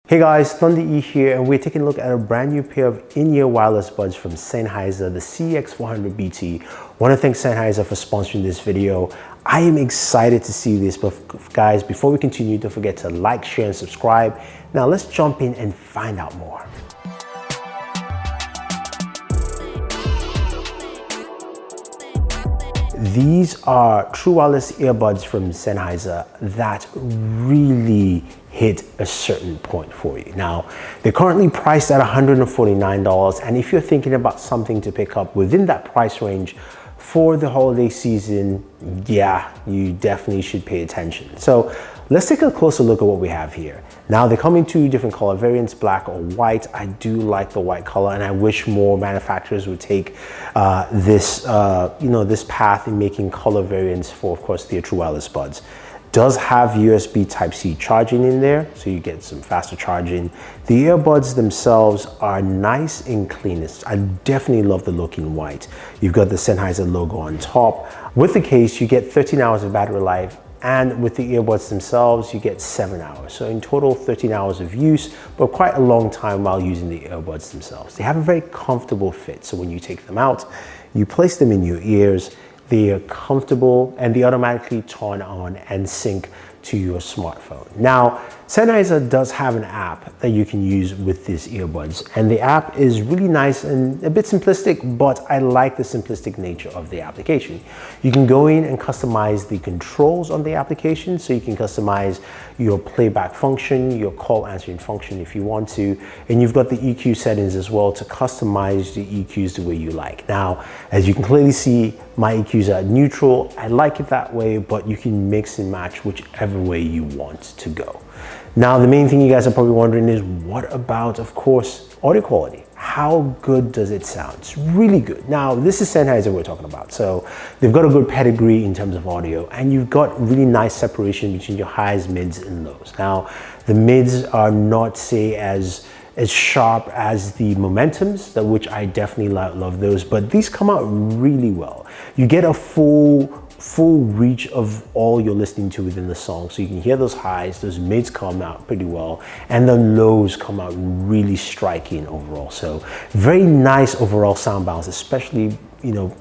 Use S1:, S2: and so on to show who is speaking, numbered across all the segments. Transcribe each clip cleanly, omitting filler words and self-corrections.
S1: Hey guys, sthe here, and we're taking a look at a brand new pair of in-ear wireless buds from Sennheiser, the CX 400BT. Want to thank Sennheiser for sponsoring this video. I am excited to see this, but guys, before we continue, don't forget to like, share, and subscribe. Now let's jump in and find out more. These are true wireless earbuds from Sennheiser that really hit a certain point for you. Now, they're currently priced at $149, and if you're thinking about something to pick up within that price range for the holiday season, yeah, you definitely should pay attention. So let's take a closer look at what we have here. Now, they come in two different color variants, black or white. I do like the white color, and I wish more manufacturers would take this path in making color variants for, of course, their true wireless buds. Does have USB Type-C charging in there, so you get some faster charging. The earbuds themselves are nice and clean. I definitely love the look in white. You've got the Sennheiser logo on top. With the case, you get 13 hours of battery life, and with the earbuds themselves, you get 7 hours. So in total, 13 hours of use, but quite a long time while using the earbuds themselves. They have a very comfortable fit, so when you take them out, you place them in your ears, they are comfortable, and they automatically turn on and sync to your smartphone. Now, Sennheiser does have an app that you can use with these earbuds, and the app is really nice and a bit simplistic, but I like the simplistic nature of the application. You can go in and customize the controls on the application, so you can customize your playback function, your call answering function if you want to, and you've got the EQ settings as well to customize the EQs the way you like. Now, as you can clearly see, my EQs are neutral. I like it that way, but you can mix and match whichever way you want to go. Now, the main thing you guys are probably wondering is, what about, of course, audio quality? How good does it sound? It's really good. Now, this is Sennheiser we're talking about. So they've got a good pedigree in terms of audio, and you've got really nice separation between your highs, mids, and lows. Now, the mids are not, say, as sharp as the momentums, which I definitely love those, but these come out really well. You get a full reach of all you're listening to within the song, so you can hear those highs, those mids come out pretty well, and the lows come out really striking overall. So very nice overall sound balance, especially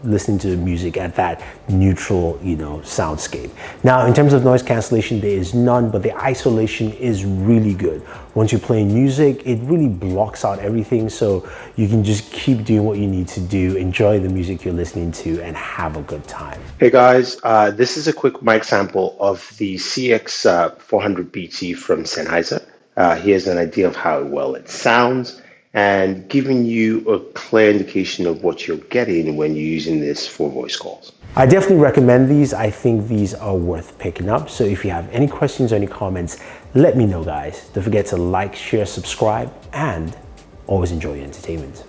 S1: listening to the music at that neutral soundscape. Now, in terms of noise cancellation, there is none, but the isolation is really good. Once you're playing music, it really blocks out everything, so you can just keep doing what you need to do, enjoy the music you're listening to, and have a good time. Hey guys, this is a quick mic sample of the CX 400BT from Sennheiser. Here's an idea of how well it sounds, and giving you a clear indication of what you're getting when you're using this for voice calls. I definitely recommend these. I think these are worth picking up. So if you have any questions or any comments, let me know, guys. Don't forget to like, share, subscribe, and always enjoy your entertainment.